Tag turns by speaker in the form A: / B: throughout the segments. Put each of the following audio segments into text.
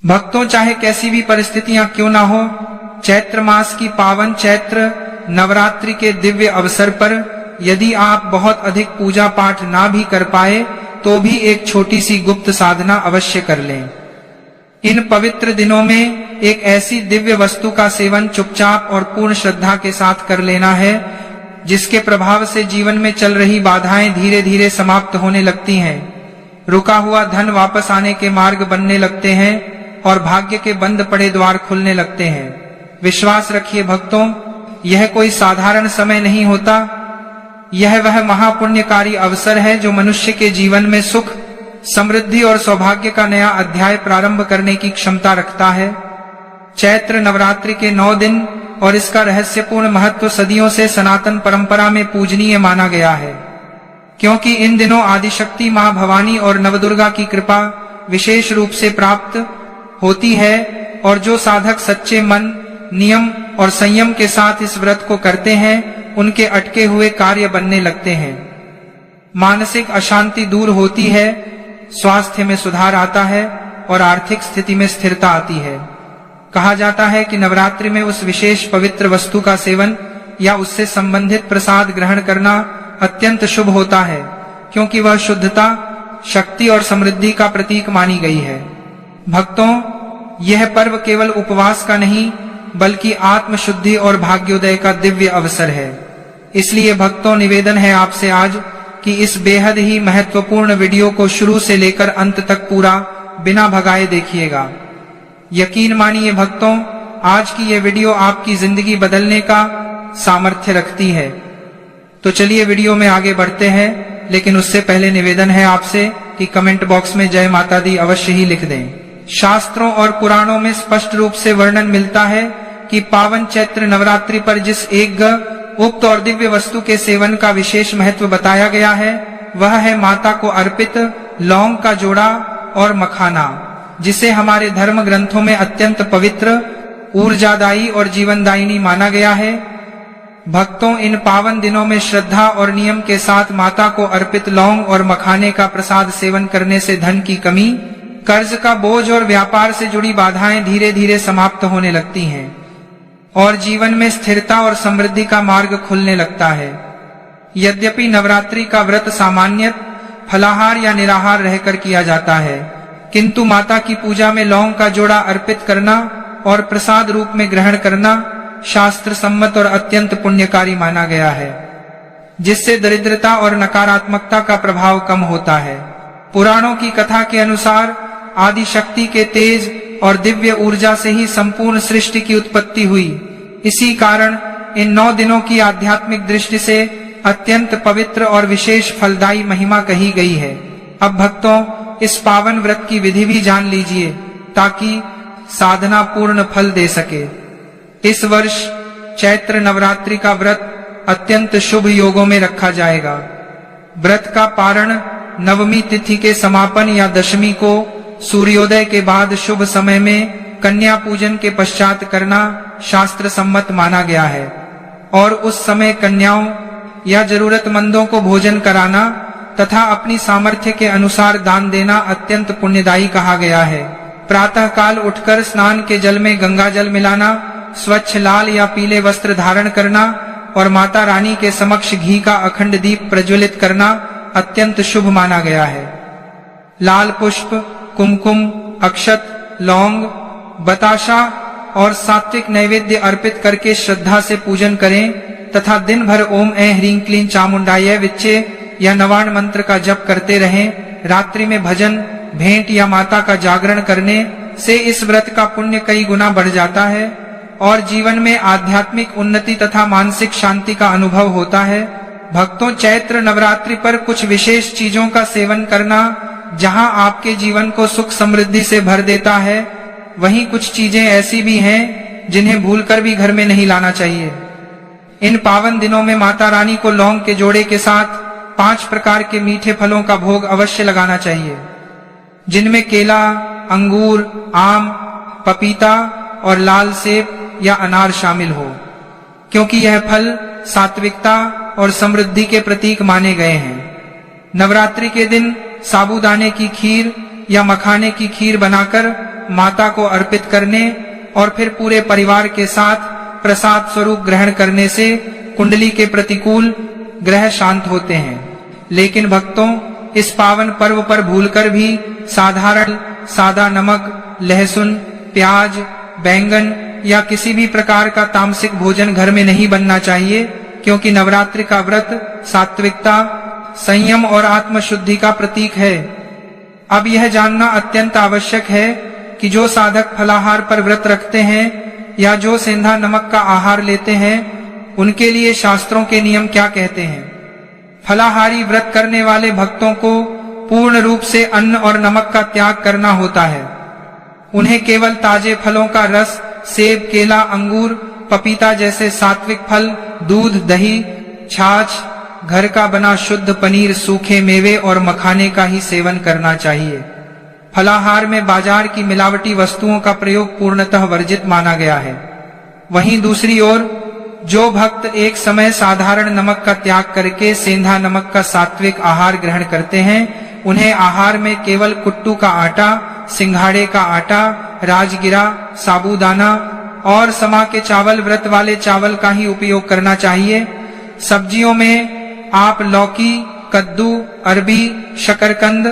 A: भक्तों, चाहे कैसी भी परिस्थितियां क्यों ना हो, चैत्र मास की पावन चैत्र नवरात्रि के दिव्य अवसर पर यदि आप बहुत अधिक पूजा पाठ ना भी कर पाए तो भी एक छोटी सी गुप्त साधना अवश्य कर लें। इन पवित्र दिनों में एक ऐसी दिव्य वस्तु का सेवन चुपचाप और पूर्ण श्रद्धा के साथ कर लेना है जिसके प्रभाव से जीवन में चल रही बाधाएं धीरे धीरे समाप्त होने लगती हैं, रुका हुआ धन वापस आने के मार्ग बनने लगते हैं और भाग्य के बंद पड़े द्वार खुलने लगते हैं। विश्वास रखिए भक्तों, यह कोई साधारण समय नहीं होता। यह वह महापुण्यकारी अवसर है जो मनुष्य के जीवन में सुख, समृद्धि और सौभाग्य का नया अध्याय प्रारंभ करने की क्षमता रखता है। चैत्र नवरात्रि के 9 दिन और इसका रहस्यपूर्ण महत्व सदियों से सनातन परंपरा में पूजनीय माना गया है, क्योंकि इन दिनों आदिशक्ति मां भवानी और नवदुर्गा की कृपा विशेष रूप से प्राप्त होती है और जो साधक सच्चे मन, नियम और संयम के साथ इस व्रत को करते हैं उनके अटके हुए कार्य बनने लगते हैं। मानसिक अशांति दूर होती है, स्वास्थ्य में सुधार आता है और आर्थिक स्थिति में स्थिरता आती है। कहा जाता है कि नवरात्रि में उस विशेष पवित्र वस्तु का सेवन या उससे संबंधित प्रसाद ग्रहण करना अत्यंत शुभ होता है, क्योंकि वह शुद्धता, शक्ति और समृद्धि का प्रतीक मानी गई है। भक्तों, यह पर्व केवल उपवास का नहीं बल्कि आत्म शुद्धि और भाग्योदय का दिव्य अवसर है। इसलिए भक्तों, निवेदन है आपसे आज कि इस बेहद ही महत्वपूर्ण वीडियो को शुरू से लेकर अंत तक पूरा बिना भगाए देखिएगा। यकीन मानिए भक्तों, आज की यह वीडियो आपकी जिंदगी बदलने का सामर्थ्य रखती है। तो चलिए वीडियो में आगे बढ़ते हैं, लेकिन उससे पहले निवेदन है आपसे कि कमेंट बॉक्स में जय माता दी अवश्य ही लिख दें। शास्त्रों और पुराणों में स्पष्ट रूप से वर्णन मिलता है कि पावन चैत्र नवरात्रि पर जिस एक उक्त और दिव्य वस्तु के सेवन का विशेष महत्व बताया गया है वह है माता को अर्पित लौंग का जोड़ा और मखाना, जिसे हमारे धर्म ग्रंथों में अत्यंत पवित्र, ऊर्जादायी और जीवनदायिनी माना गया है। भक्तों, इन पावन दिनों में श्रद्धा और नियम के साथ माता को अर्पित लौंग और मखाने का प्रसाद सेवन करने से धन की कमी, कर्ज का बोझ और व्यापार से जुड़ी बाधाएं धीरे धीरे समाप्त होने लगती हैं और जीवन में स्थिरता और समृद्धि का मार्ग खुलने लगता है। यद्यपि नवरात्रि का व्रत सामान्यत फलाहार या निराहार रहकर किया जाता है, किंतु माता की पूजा में लौंग का जोड़ा अर्पित करना और प्रसाद रूप में ग्रहण करना शास्त्र सम्मत और अत्यंत पुण्यकारी माना गया है, जिससे दरिद्रता और नकारात्मकता का प्रभाव कम होता है। पुराणों की कथा के अनुसार आदि शक्ति के तेज और दिव्य ऊर्जा से ही संपूर्ण सृष्टि की उत्पत्ति हुई। इसी कारण इन 9 दिनों की आध्यात्मिक दृष्टि से अत्यंत पवित्र और विशेष फलदायी महिमा कही गई है। अब भक्तों, इस पावन व्रत की विधि भी जान लीजिए ताकि साधना पूर्ण फल दे सके। इस वर्ष चैत्र नवरात्रि का व्रत अत्यंत शुभ योगों में रखा जाएगा। व्रत का पारण नवमी तिथि के समापन या दशमी को सूर्योदय के बाद शुभ समय में कन्या पूजन के पश्चात करना शास्त्र सम्मत माना गया है और उस समय कन्याओं या जरूरतमंदों को भोजन कराना तथा अपनी सामर्थ्य के अनुसार दान देना अत्यंत पुण्यदायी कहा गया है। प्रातः काल उठकर स्नान के जल में गंगा जल मिलाना, स्वच्छ लाल या पीले वस्त्र धारण करना और माता रानी के समक्ष घी का अखंड दीप प्रज्वलित करना अत्यंत शुभ माना गया है। लाल पुष्प, कुमकुम, अक्षत, लौंग, बताशा और सात्विक नैवेद्य अर्पित करके श्रद्धा से पूजन करें तथा दिन भर ओम ऐं ह्रीं क्लीं चामुंडाय विच्चे या नवाण मंत्र का जप करते रहें। रात्रि में भजन, भेंट या माता का जागरण करने से इस व्रत का पुण्य कई गुना बढ़ जाता है और जीवन में आध्यात्मिक उन्नति तथा मानसिक शांति का अनुभव होता है। भक्तों, चैत्र नवरात्रि पर कुछ विशेष चीजों का सेवन करना जहां आपके जीवन को सुख समृद्धि से भर देता है, वहीं कुछ चीजें ऐसी भी हैं जिन्हें भूलकर भी घर में नहीं लाना चाहिए। इन पावन दिनों में माता रानी को लौंग के जोड़े के साथ 5 प्रकार के मीठे फलों का भोग अवश्य लगाना चाहिए, जिनमें केला, अंगूर, आम, पपीता और लाल सेब या अनार शामिल हो, क्योंकि यह फल सात्विकता और समृद्धि के प्रतीक माने गए हैं। नवरात्रि के दिन साबूदाने की खीर या मखाने की खीर बनाकर माता को अर्पित करने और फिर पूरे परिवार के साथ प्रसाद स्वरूप ग्रहण करने से कुंडली के प्रतिकूल ग्रह शांत होते हैं। लेकिन भक्तों, इस पावन पर्व पर भूलकर भी साधारण सादा नमक, लहसुन, प्याज, बैंगन या किसी भी प्रकार का तामसिक भोजन घर में नहीं बनना चाहिए, क्योंकि नवरात्रि का व्रत सात्विकता, संयम और आत्मशुद्धि का प्रतीक है। अब यह जानना अत्यंत आवश्यक है कि जो साधक फलाहार पर व्रत रखते हैं या जो सेंधा नमक का आहार लेते हैं, उनके लिए शास्त्रों के नियम क्या कहते हैं। फलाहारी व्रत करने वाले भक्तों को पूर्ण रूप से अन्न और नमक का त्याग करना होता है। उन्हें केवल ताजे फलों का रस, सेब, केला, अंगूर, पपीता जैसे सात्विक फल, दूध, दही, छाछ, घर का बना शुद्ध पनीर, सूखे मेवे और मखाने का ही सेवन करना चाहिए। फलाहार में बाजार की मिलावटी वस्तुओं का प्रयोग पूर्णतः वर्जित माना गया है। वहीं दूसरी ओर जो भक्त एक समय साधारण नमक का त्याग करके सेंधा नमक का सात्विक आहार ग्रहण करते हैं, उन्हें आहार में केवल कुट्टू का आटा, सिंघाड़े का आटा, राजगिरा, साबूदाना और समा के चावल, व्रत वाले चावल का ही उपयोग करना चाहिए। सब्जियों में आप लौकी, कद्दू, अरबी, शकरकंद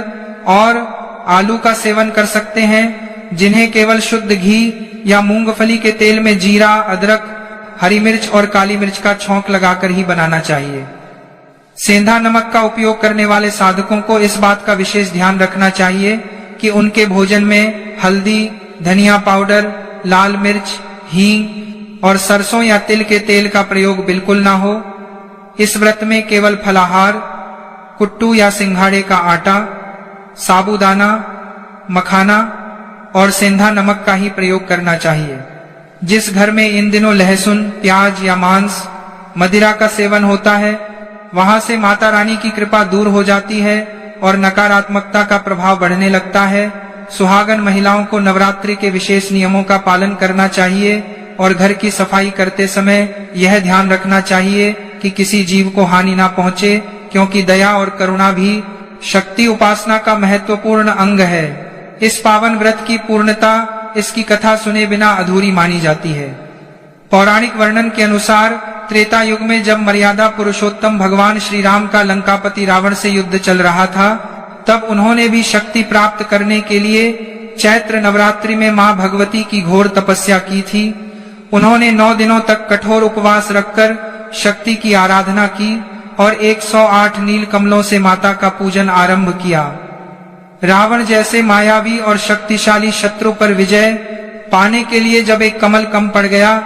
A: और आलू का सेवन कर सकते हैं, जिन्हें केवल शुद्ध घी या मूंगफली के तेल में जीरा, अदरक, हरी मिर्च और काली मिर्च का छौंक लगाकर ही बनाना चाहिए। सेंधा नमक का उपयोग करने वाले साधकों को इस बात का विशेष ध्यान रखना चाहिए कि उनके भोजन में हल्दी, धनिया पाउडर, लाल मिर्च, हींग और सरसों या तिल के तेल का प्रयोग बिल्कुल ना हो। इस व्रत में केवल फलाहार, कुट्टू या सिंघाड़े का आटा, साबूदाना, मखाना और सेंधा नमक का ही प्रयोग करना चाहिए। जिस घर में इन दिनों लहसुन, प्याज या मांस, मदिरा का सेवन होता है, वहां से माता रानी की कृपा दूर हो जाती है और नकारात्मकता का प्रभाव बढ़ने लगता है। सुहागन महिलाओं को नवरात्रि के विशेष नियमों का पालन करना चाहिए और घर की सफाई करते समय यह ध्यान रखना चाहिए कि किसी जीव को हानि ना पहुंचे, क्योंकि दया और करुणा भी शक्ति उपासना का महत्वपूर्ण अंग है। इस पावन व्रत की पूर्णता इसकी कथा सुने बिना अधूरी मानी जाती है। पौराणिक वर्णन के अनुसार त्रेता युग में जब मर्यादा पुरुषोत्तम भगवान श्री राम का लंकापति रावण से युद्ध चल रहा था, तब उन्होंने भी शक्ति प्राप्त करने के लिए चैत्र नवरात्रि में मां भगवती की घोर तपस्या की थी। उन्होंने 9 दिनों तक कठोर उपवास रखकर शक्ति की आराधना की और 108 नील कमलों से माता का पूजन आरंभ किया। रावण जैसे मायावी और शक्तिशाली शत्रु पर विजय पाने के लिए जब एक कमल कम पड़ गया,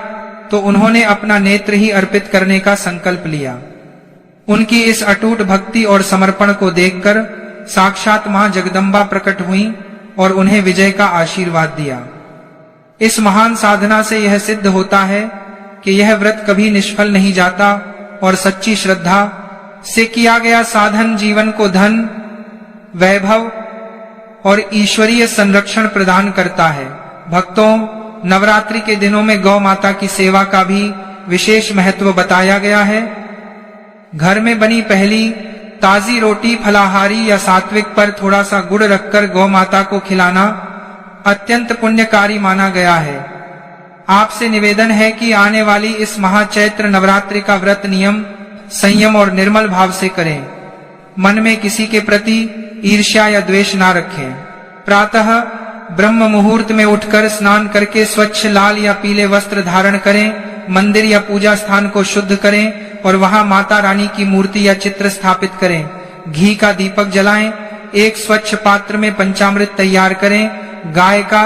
A: तो उन्होंने अपना नेत्र ही अर्पित करने का संकल्प लिया। उनकी इस अटूट भक्ति और समर्पण को देखकर साक्षात मां जगदम्बा प्रकट हुई और उन्हें विजय का आशीर्वाद दिया। इस महान साधना से यह सिद्ध होता है कि यह व्रत कभी निष्फल नहीं जाता और सच्ची श्रद्धा से किया गया साधन जीवन को धन, वैभव और ईश्वरीय संरक्षण प्रदान करता है। भक्तों, नवरात्रि के दिनों में गौ माता की सेवा का भी विशेष महत्व बताया गया है। घर में बनी पहली ताजी रोटी, फलाहारी या सात्विक पर थोड़ा सा गुड़ रखकर गौ माता को खिलाना अत्यंत पुण्यकारी माना गया है। आपसे निवेदन है कि आने वाली इस महाचैत्र नवरात्रि का व्रत नियम, संयम और निर्मल भाव से करें। मन में किसी के प्रति ईर्ष्या या द्वेष ना रखें। प्रातः ब्रह्म मुहूर्त में उठकर स्नान करके स्वच्छ लाल या पीले वस्त्र धारण करें, मंदिर या पूजा स्थान को शुद्ध करें और वहां माता रानी की मूर्ति या चित्र स्थापित करें। घी का दीपक जलाएं, एक स्वच्छ पात्र में पंचामृत तैयार करें, गाय का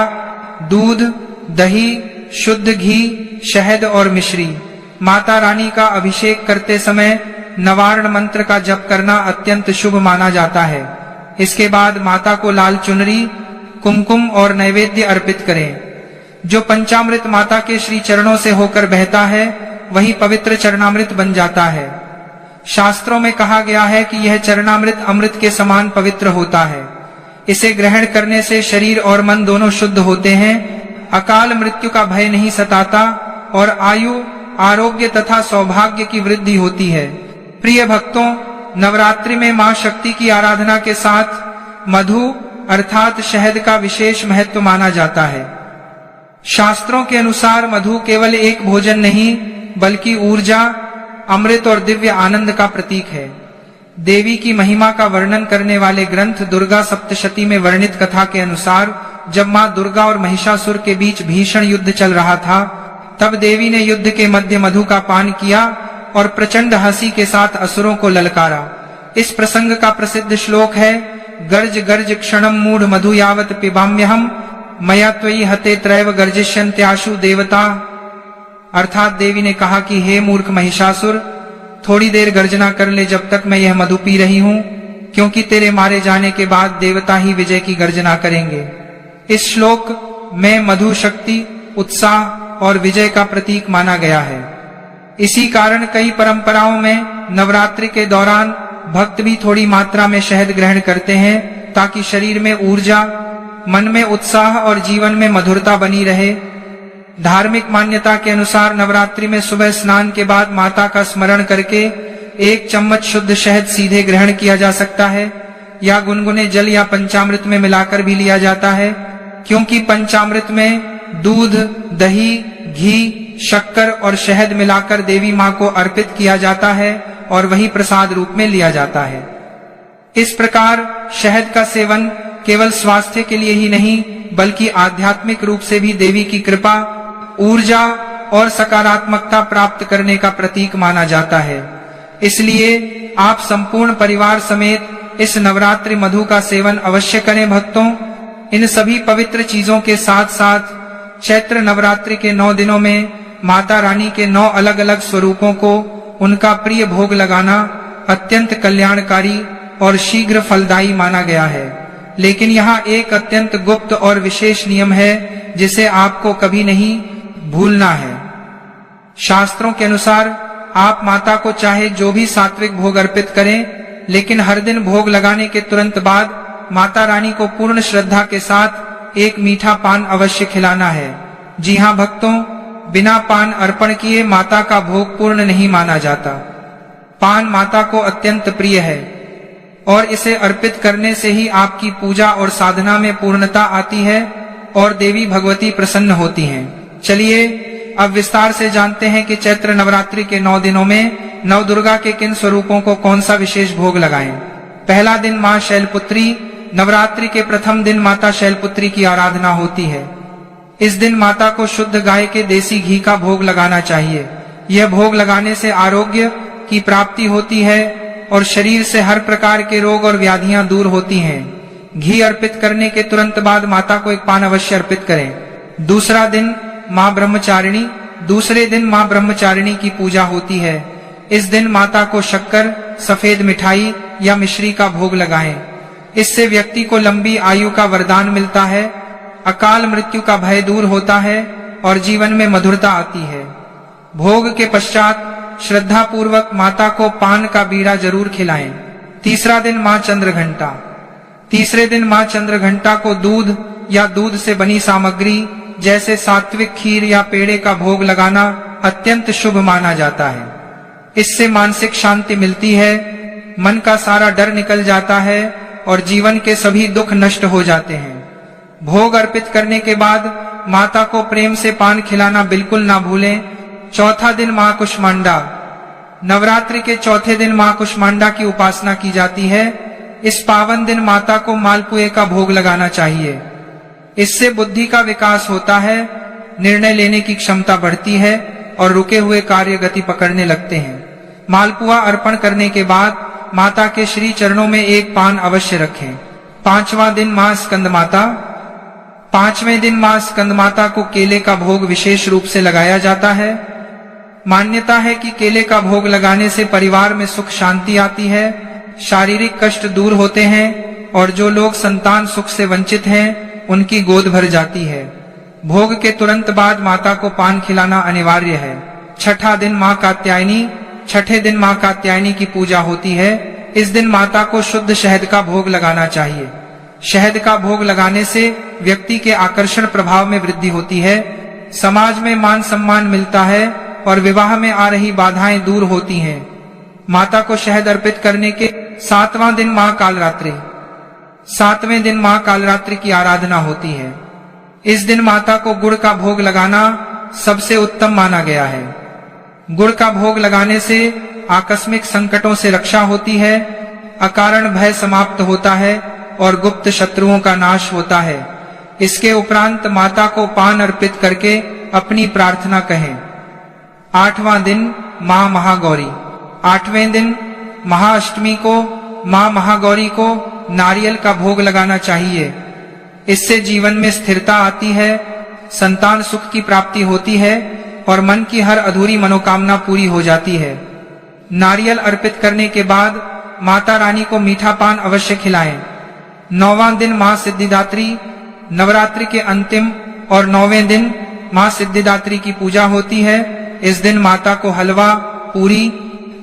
A: दूध, दही, शुद्ध घी, शहद और मिश्री। माता रानी का अभिषेक करते समय नवार्ण मंत्र का जप करना अत्यंत शुभ माना जाता है। इसके बाद माता को लाल चुनरी, कुमकुम और नैवेद्य अर्पित करें। जो पंचामृत माता के श्री चरणों से होकर बहता है, वही पवित्र चरणामृत बन जाता है। शास्त्रों में कहा गया है कि यह चरणामृत अमृत के समान पवित्र होता है। इसे ग्रहण करने से शरीर और मन दोनों शुद्ध होते हैं, अकाल मृत्यु का भय नहीं सताता और आयु, आरोग्य तथा सौभाग्य की वृद्धि होती है। प्रिय भक्तों, नवरात्रि में मां शक्ति की आराधना के साथ मधु अर्थात शहद का विशेष महत्व माना जाता है। शास्त्रों के अनुसार मधु केवल एक भोजन नहीं बल्कि ऊर्जा, अमृत और दिव्य आनंद का प्रतीक है। देवी की महिमा का वर्णन करने वाले ग्रंथ दुर्गा सप्तशती में वर्णित कथा के अनुसार जब मां दुर्गा और महिषासुर के बीच भीषण युद्ध चल रहा था, तब देवी ने युद्ध के मध्य मधु का पान किया और प्रचंड हंसी के साथ असुरों को ललकारा। इस प्रसंग का प्रसिद्ध श्लोक है, गर्ज गर्ज क्षणम मूढ़ मधु यावत पिबाम्यहम मया त्वयि हते त्रैव गर्जिष्यन्त्याशु देवता। अर्थात देवी ने कहा कि हे मूर्ख महिषासुर, थोड़ी देर गर्जना कर ले जब तक मैं यह मधु पी रही हूँ, क्योंकि तेरे मारे जाने के बाद देवता ही विजय की गर्जना करेंगे। इस श्लोक में मधु शक्ति, उत्साह और विजय का प्रतीक माना गया है। इसी कारण कई परंपराओं में नवरात्रि के दौरान भक्त भी थोड़ी मात्रा में शहद ग्रहण करते हैं ताकि शरीर में ऊर्जा, मन में उत्साह और जीवन में मधुरता बनी रहे। धार्मिक मान्यता के अनुसार नवरात्रि में सुबह स्नान के बाद माता का स्मरण करके 1 चम्मच शुद्ध शहद सीधे ग्रहण किया जा सकता है या गुनगुने जल या पंचामृत में मिलाकर भी लिया जाता है, क्योंकि पंचामृत में दूध, दही, घी, शक्कर और शहद मिलाकर देवी मां को अर्पित किया जाता है और वही प्रसाद रूप में लिया जाता है। इस प्रकार शहद का सेवन केवल स्वास्थ्य के लिए ही नहीं बल्कि आध्यात्मिक रूप से भी देवी की कृपा, ऊर्जा और सकारात्मकता प्राप्त करने का प्रतीक माना जाता है। इसलिए आप संपूर्ण परिवार समेत इस नवरात्रि मधु का सेवन अवश्य करें। भक्तों, इन सभी पवित्र चीजों के साथ साथ चैत्र नवरात्रि के 9 दिनों में माता रानी के 9 अलग अलग स्वरूपों को उनका प्रिय भोग लगाना अत्यंत कल्याणकारी और शीघ्र फलदायी माना गया है। लेकिन यहाँ एक अत्यंत गुप्त और विशेष नियम है जिसे आपको कभी नहीं भूलना है। शास्त्रों के अनुसार आप माता को चाहे जो भी सात्विक भोग अर्पित करें, लेकिन हर दिन भोग लगाने के तुरंत बाद माता रानी को पूर्ण श्रद्धा के साथ एक मीठा पान अवश्य खिलाना है। जी हाँ भक्तों, बिना पान अर्पण किए माता का भोग पूर्ण नहीं माना जाता। पान माता को अत्यंत प्रिय है और इसे अर्पित करने से ही आपकी पूजा और साधना में पूर्णता आती है और देवी भगवती प्रसन्न होती हैं। चलिए अब विस्तार से जानते हैं कि चैत्र नवरात्रि के 9 दिनों में नव दुर्गा के किन स्वरूपों को कौन सा विशेष भोग लगाएं। पहला दिन मां शैलपुत्री। नवरात्रि के प्रथम दिन माता शैलपुत्री की आराधना होती है। इस दिन माता को शुद्ध गाय के देसी घी का भोग लगाना चाहिए। यह भोग लगाने से आरोग्य की प्राप्ति होती है और शरीर से हर प्रकार के रोग और व्याधियां दूर होती हैं। घी अर्पित करने के तुरंत बाद माता को एक पान अवश्य अर्पित करें। दूसरा दिन मां ब्रह्मचारिणी। दूसरे दिन मां ब्रह्मचारिणी की पूजा होती है। इस दिन माता को शक्कर, सफेद मिठाई या मिश्री का भोग लगाएं। इससे व्यक्ति को लंबी आयु का वरदान मिलता है, अकाल मृत्यु का भय दूर होता है और जीवन में मधुरता आती है। भोग के पश्चात श्रद्धा पूर्वक माता को पान का बीड़ा जरूर खिलाएं। तीसरा दिन मां चंद्रघंटा। तीसरे दिन मां चंद्रघंटा को दूध या दूध से बनी सामग्री जैसे सात्विक खीर या पेड़े का भोग लगाना अत्यंत शुभ माना जाता है। इससे मानसिक शांति मिलती है, मन का सारा डर निकल जाता है और जीवन के सभी दुख नष्ट हो जाते हैं। भोग अर्पित करने के बाद माता को प्रेम से पान खिलाना बिल्कुल ना भूलें। चौथा दिन मां कुष्मांडा। नवरात्रि के चौथे दिन मां कुष्मांडा की उपासना की जाती है। इस पावन दिन माता को मालपुए का भोग लगाना चाहिए। इससे बुद्धि का विकास होता है, निर्णय लेने की क्षमता बढ़ती है और रुके हुए कार्य गति पकड़ने लगते हैं। मालपुआ अर्पण करने के बाद माता के श्री चरणों में एक पान अवश्य रखें। पांचवां दिन मां स्कंदमाता। पांचवें दिन मां स्कंदमाता को केले का भोग विशेष रूप से लगाया जाता है। मान्यता है कि केले का भोग लगाने से परिवार में सुख शांति आती है, शारीरिक कष्ट दूर होते हैं और जो लोग संतान सुख से वंचित हैं उनकी गोद भर जाती है। भोग के तुरंत बाद माता को पान खिलाना अनिवार्य है। छठा दिन मां कात्यायनी। छठे दिन मां कात्यायनी की पूजा होती है। इस दिन माता को शुद्ध शहद का भोग लगाना चाहिए। शहद का भोग लगाने से व्यक्ति के आकर्षण प्रभाव में वृद्धि होती है, समाज में मान सम्मान मिलता है और विवाह में आ रही बाधाएं दूर होती हैं। माता को शहद अर्पित करने के 7वां दिन मां कालरात्रि। 7वें दिन मां कालरात्रि की आराधना होती है। इस दिन माता को गुड़ का भोग लगाना सबसे उत्तम माना गया है। गुड़ का भोग लगाने से आकस्मिक संकटों से रक्षा होती है, अकारण भय समाप्त होता है और गुप्त शत्रुओं का नाश होता है। इसके उपरांत माता को पान अर्पित करके अपनी प्रार्थना कहें। 8वां दिन मां महागौरी। 8वें दिन महाअष्टमी को मां महागौरी को नारियल का भोग लगाना चाहिए। इससे जीवन में स्थिरता आती है, संतान सुख की प्राप्ति होती है और मन की हर अधूरी मनोकामना पूरी हो जाती है। नारियल अर्पित करने के बाद माता रानी को मीठा पान अवश्य खिलाएं। 9वां दिन मां सिद्धिदात्री। नवरात्रि के अंतिम और 9वें दिन मां सिद्धिदात्री की पूजा होती है। इस दिन माता को हलवा, पूरी,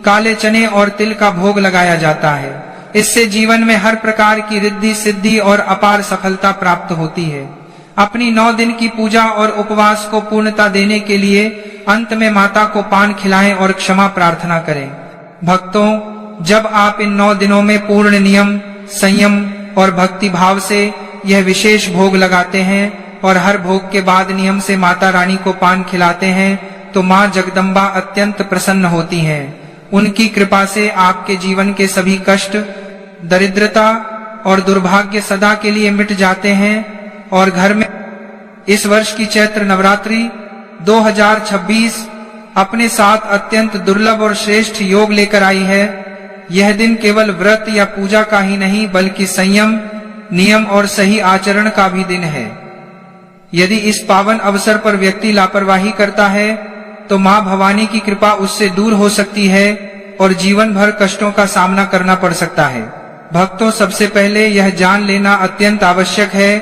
A: काले चने और तिल का भोग लगाया जाता है। इससे जीवन में हर प्रकार की रिद्धि सिद्धि और अपार सफलता प्राप्त होती है। अपनी 9 दिन की पूजा और उपवास को पूर्णता देने के लिए अंत में माता को पान खिलाएं और क्षमा प्रार्थना करें। भक्तों, जब आप इन 9 दिनों में पूर्ण नियम, संयम और भक्ति भाव से यह विशेष भोग लगाते हैं और हर भोग के बाद नियम से माता रानी को पान खिलाते हैं तो मां जगदम्बा अत्यंत प्रसन्न होती हैं। उनकी कृपा से आपके जीवन के सभी कष्ट, दरिद्रता और दुर्भाग्य सदा के लिए मिट जाते हैं और घर में इस वर्ष की चैत्र नवरात्रि 2026 अपने साथ अत्यंत दुर्लभ और श्रेष्ठ योग लेकर आई है। यह दिन केवल व्रत या पूजा का ही नहीं बल्कि संयम, नियम और सही आचरण का भी दिन है। यदि इस पावन अवसर पर व्यक्ति लापरवाही करता है तो मां भवानी की कृपा उससे दूर हो सकती है और जीवन भर कष्टों का सामना करना पड़ सकता है। भक्तों, सबसे पहले यह जान लेना अत्यंत आवश्यक है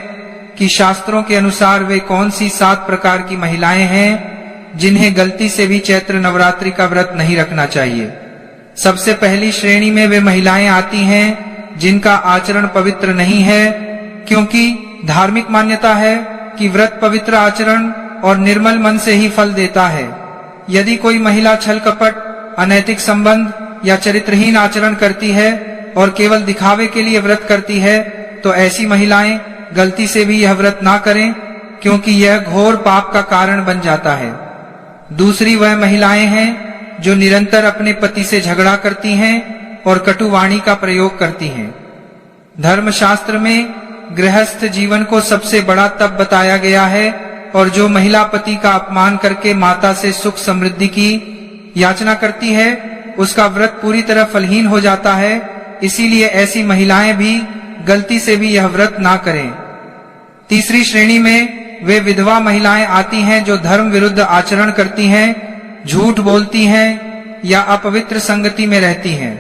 A: कि शास्त्रों के अनुसार वे कौन सी 7 प्रकार की महिलाएं हैं जिन्हें गलती से भी चैत्र नवरात्रि का व्रत नहीं रखना चाहिए। सबसे पहली श्रेणी में वे महिलाएं आती हैं जिनका आचरण पवित्र नहीं है, क्योंकि धार्मिक मान्यता है कि व्रत पवित्र आचरण और निर्मल मन से ही फल देता है। यदि कोई महिला छल कपट, अनैतिक संबंध या चरित्रहीन आचरण करती है और केवल दिखावे के लिए व्रत करती है तो ऐसी महिलाएं गलती से भी यह व्रत ना करें, क्योंकि यह घोर पाप का कारण बन जाता है। दूसरी वह महिलाएं हैं जो निरंतर अपने पति से झगड़ा करती हैं और कटु वाणी का प्रयोग करती हैं। धर्मशास्त्र में गृहस्थ जीवन को सबसे बड़ा तप बताया गया है और जो महिला पति का अपमान करके माता से सुख समृद्धि की याचना करती है उसका व्रत पूरी तरह फलहीन हो जाता है। इसीलिए ऐसी महिलाएं भी गलती से भी यह व्रत ना करें। तीसरी श्रेणी में वे विधवा महिलाएं आती हैं जो धर्म विरुद्ध आचरण करती हैं, झूठ बोलती हैं या अपवित्र संगति में रहती हैं।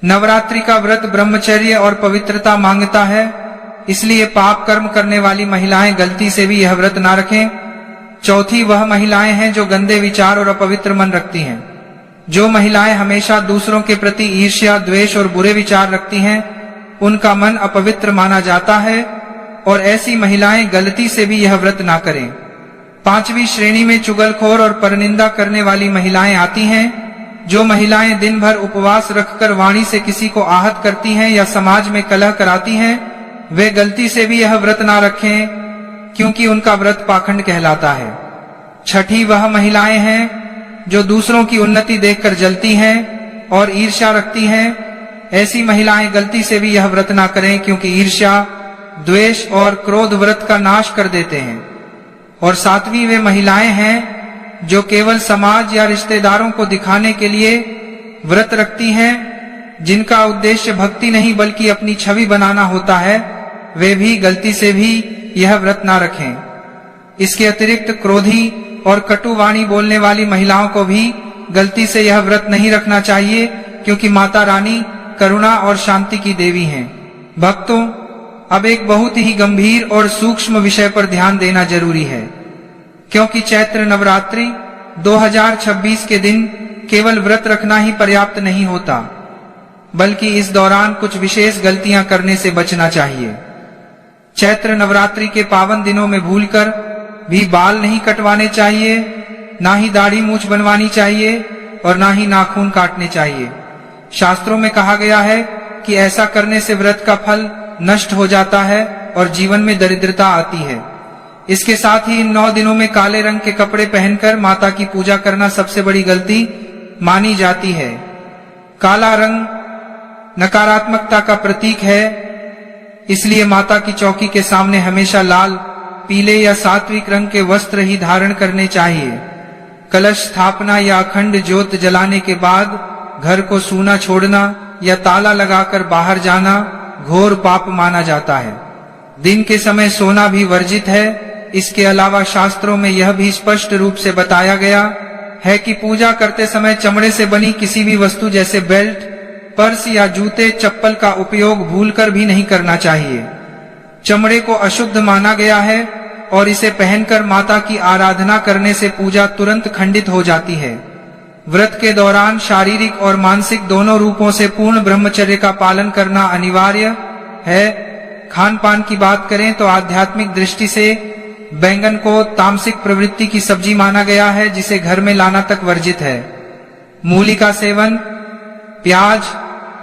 A: नवरात्रि का व्रत ब्रह्मचर्य और पवित्रता मांगता है, इसलिए पाप कर्म करने वाली महिलाएं गलती से भी यह व्रत ना रखें। चौथी वह महिलाएं हैं जो गंदे विचार और अपवित्र मन रखती हैं। जो महिलाएं हमेशा दूसरों के प्रति ईर्ष्या, द्वेष और बुरे विचार रखती हैं उनका मन अपवित्र माना जाता है और ऐसी महिलाएं गलती से भी यह व्रत ना करें। 5वीं श्रेणी में चुगलखोर और परनिंदा करने वाली महिलाएं आती हैं। जो महिलाएं दिन भर उपवास रखकर वाणी से किसी को आहत करती हैं या समाज में कलह कराती हैं वे गलती से भी यह व्रत ना रखें, क्योंकि उनका व्रत पाखंड कहलाता है। 6ठी वह महिलाएं हैं जो दूसरों की उन्नति देखकर जलती हैं और ईर्ष्या रखती हैं। ऐसी महिलाएं गलती से भी यह व्रत ना करें, क्योंकि ईर्ष्या, द्वेष और क्रोध व्रत का नाश कर देते हैं। और 7वीं वे महिलाएं हैं जो केवल समाज या रिश्तेदारों को दिखाने के लिए व्रत रखती हैं, जिनका उद्देश्य भक्ति नहीं बल्कि अपनी छवि बनाना होता है, वे भी गलती से भी यह व्रत ना रखें। इसके अतिरिक्त क्रोधी और कटु वाणी बोलने वाली महिलाओं को भी गलती से यह व्रत नहीं रखना चाहिए, क्योंकि माता रानी करुणा और शांति की देवी हैं। भक्तों, अब एक बहुत ही गंभीर और सूक्ष्म विषय पर ध्यान देना जरूरी है, क्योंकि चैत्र नवरात्रि 2026 के दिन केवल व्रत रखना ही पर्याप्त नहीं होता, बल्कि इस दौरान कुछ विशेष गलतियां करने से बचना चाहिए। चैत्र नवरात्रि के पावन दिनों में भूलकर भी बाल नहीं कटवाने चाहिए, ना ही दाढ़ी मूछ बनवानी चाहिए और ना ही नाखून काटने चाहिए। शास्त्रों में कहा गया है कि ऐसा करने से व्रत का फल नष्ट हो जाता है और जीवन में दरिद्रता आती है। इसके साथ ही इन 9 दिनों में काले रंग के कपड़े पहनकर माता की पूजा करना सबसे बड़ी गलती मानी जाती है। काला रंग नकारात्मकता का प्रतीक है, इसलिए माता की चौकी के सामने हमेशा लाल, पीले या सात्विक रंग के वस्त्र ही धारण करने चाहिए। कलश स्थापना या अखंड ज्योत जलाने के बाद घर को सूना छोड़ना या ताला लगाकर बाहर जाना घोर पाप माना जाता है। दिन के समय सोना भी वर्जित है। इसके अलावा शास्त्रों में यह भी स्पष्ट रूप से बताया गया है कि पूजा करते समय चमड़े से बनी किसी भी वस्तु जैसे बेल्ट, पर्स या जूते, चप्पल का उपयोग भूलकर भी नहीं करना चाहिए। चमड़े को अशुद्ध माना गया है और इसे पहनकर माता की आराधना करने से पूजा तुरंत खंडित हो जाती है। व्रत के दौरान शारीरिक और मानसिक दोनों रूपों से पूर्ण ब्रह्मचर्य का पालन करना अनिवार्य है। खान पान की बात करें तो आध्यात्मिक दृष्टि से बैंगन को तामसिक प्रवृत्ति की सब्जी माना गया है, जिसे घर में लाना तक वर्जित है। मूली का सेवन, प्याज,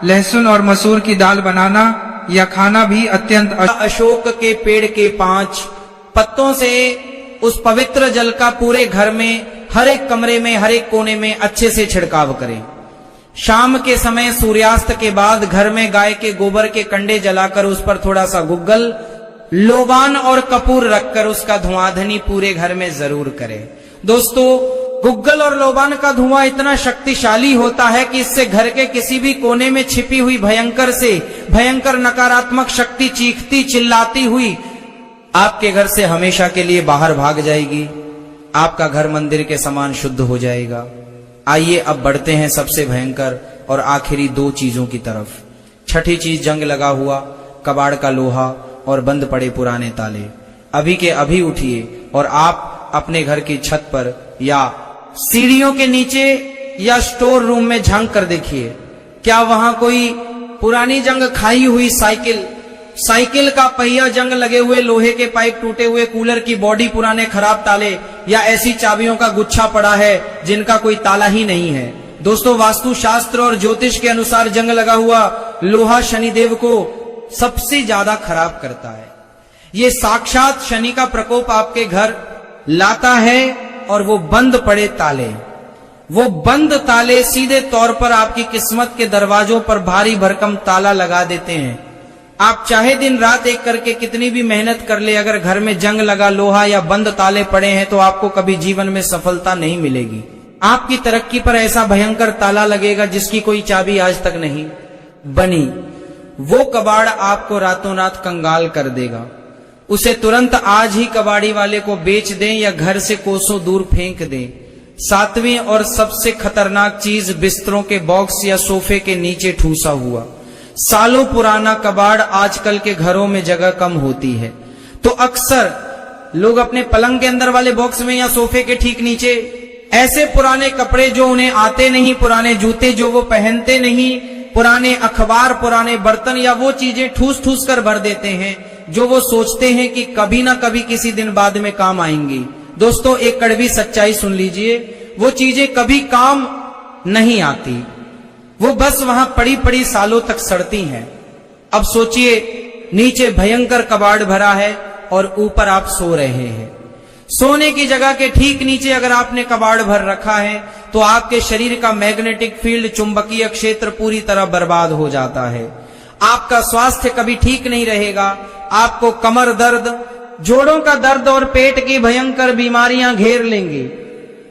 A: लहसुन और मसूर की दाल बनाना या खाना भी अत्यंत
B: अशोक के पेड़ के 5 पत्तों से उस पवित्र जल का पूरे घर में, हर एक कमरे में, हर एक कोने में अच्छे से छिड़काव करें। शाम के समय सूर्यास्त के बाद घर में गाय के गोबर के कंडे जलाकर उस पर थोड़ा सा गुग्गल, लोबान और कपूर रखकर उसका धुआंधनी पूरे घर में जरूर करें। दोस्तों, गुग्गल और लोबान का धुआं इतना शक्तिशाली होता है कि इससे घर के किसी भी कोने में छिपी हुई भयंकर से भयंकर नकारात्मक शक्ति चीखती चिल्लाती हुई आपके घर से हमेशा के लिए बाहर भाग जाएगी। आपका घर मंदिर के समान शुद्ध हो जाएगा। आइए अब बढ़ते हैं सबसे भयंकर और आखिरी 2 चीजों की तरफ। छठी चीज, जंग लगा हुआ कबाड़ का लोहा और बंद पड़े पुराने ताले। अभी के अभी उठिए और आप अपने घर की छत पर या सीढ़ियों के नीचे या स्टोर रूम में झांक कर देखिए, क्या वहां कोई पुरानी जंग खाई हुई साइकिल का पहिया जंग लगे हुए, लोहे के पाइप टूटे हुए, कूलर की बॉडी पुराने खराब ताले या ऐसी चाबियों का गुच्छा पड़ा है जिनका कोई ताला ही नहीं है। दोस्तों, वास्तु शास्त्र और ज्योतिष के अनुसार जंग लगा हुआ लोहा शनिदेव को सबसे ज्यादा खराब करता है। ये साक्षात शनि का प्रकोप आपके घर लाता है। और वो बंद पड़े ताले, वो बंद ताले सीधे तौर पर आपकी किस्मत के दरवाजों पर भारी भरकम ताला लगा देते हैं। आप चाहे दिन रात एक करके कितनी भी मेहनत कर ले, अगर घर में जंग लगा लोहा या बंद ताले पड़े हैं तो आपको कभी जीवन में सफलता नहीं मिलेगी। आपकी तरक्की पर ऐसा भयंकर ताला लगेगा जिसकी कोई चाबी आज तक नहीं बनी। वो कबाड़ आपको रातों रात कंगाल कर देगा। उसे तुरंत आज ही कबाड़ी वाले को बेच दें या घर से कोसों दूर फेंक दें। 7वीं और सबसे खतरनाक चीज, बिस्तरों के बॉक्स या सोफे के नीचे ठूसा हुआ सालों पुराना कबाड़। आजकल के घरों में जगह कम होती है तो अक्सर लोग अपने पलंग के अंदर वाले बॉक्स में या सोफे के ठीक नीचे ऐसे पुराने कपड़े जो उन्हें आते नहीं, पुराने जूते जो वो पहनते नहीं, पुराने अखबार, पुराने बर्तन या वो चीजें ठूस ठूस कर भर देते हैं जो वो सोचते हैं कि कभी ना कभी किसी दिन बाद में काम आएंगी। दोस्तों, एक कड़वी सच्चाई सुन लीजिए, वो चीजें कभी काम नहीं आती, वो बस वहां पड़ी पड़ी सालों तक सड़ती हैं। अब सोचिए, नीचे भयंकर कबाड़ भरा है और ऊपर आप सो रहे हैं। सोने की जगह के ठीक नीचे अगर आपने कबाड़ भर रखा है तो आपके शरीर का मैग्नेटिक फील्ड, चुंबकीय क्षेत्र पूरी तरह बर्बाद हो जाता है। आपका स्वास्थ्य कभी ठीक नहीं रहेगा। आपको कमर दर्द, जोड़ों का दर्द और पेट की भयंकर बीमारियां घेर लेंगी।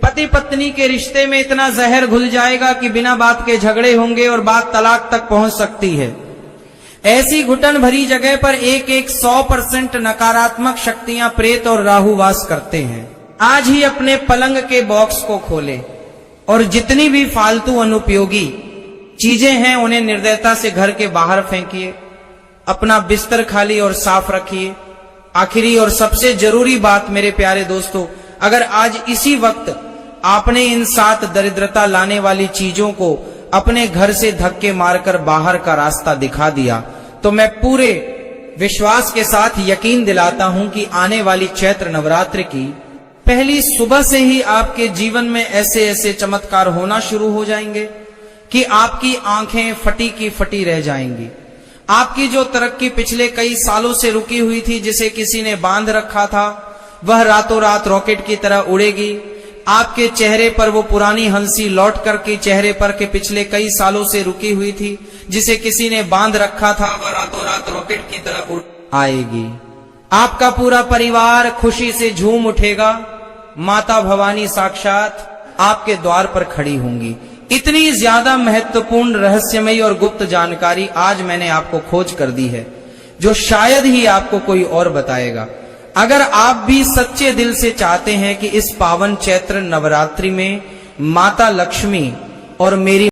B: पति पत्नी के रिश्ते में इतना जहर घुल जाएगा कि बिना बात के झगड़े होंगे और बात तलाक तक पहुंच सकती है। ऐसी घुटन भरी जगह पर 100% नकारात्मक शक्तियां प्रेत और राहु वास करते हैं। आज ही अपने पलंग के बॉक्स को खोलें और जितनी भी फालतू अनुपयोगी चीजें हैं उन्हें निर्दयता से घर के बाहर फेंकिए। अपना बिस्तर खाली और साफ रखिए। आखिरी और सबसे जरूरी बात मेरे प्यारे दोस्तों, अगर आज इसी वक्त आपने इन 7 दरिद्रता लाने वाली चीजों को अपने घर से धक्के मारकर बाहर का रास्ता दिखा दिया तो मैं पूरे विश्वास के साथ यकीन दिलाता हूं कि आने वाली चैत्र नवरात्र की पहली सुबह से ही आपके जीवन में ऐसे ऐसे चमत्कार होना शुरू हो जाएंगे कि आपकी आंखें फटी की फटी रह जाएंगी। आपकी जो तरक्की पिछले कई सालों से रुकी हुई थी, जिसे किसी ने बांध रखा था, वह रातों रात रॉकेट की तरह उड़ेगी। आपके चेहरे पर वो पुरानी हंसी लौट करके चेहरे पर के पिछले कई सालों से रुकी हुई थी, जिसे किसी ने बांध रखा था, वह रातों रात रॉकेट की तरह उड़ आएगी। आपका पूरा परिवार खुशी से झूम उठेगा। माता भवानी साक्षात आपके द्वार पर खड़ी होंगी। इतनी ज्यादा महत्वपूर्ण, रहस्यमयी और गुप्त जानकारी आज मैंने आपको खोज कर दी है, जो शायद ही आपको कोई और बताएगा। अगर आप भी सच्चे दिल से चाहते हैं कि इस पावन चैत्र नवरात्रि में माता लक्ष्मी और मेरी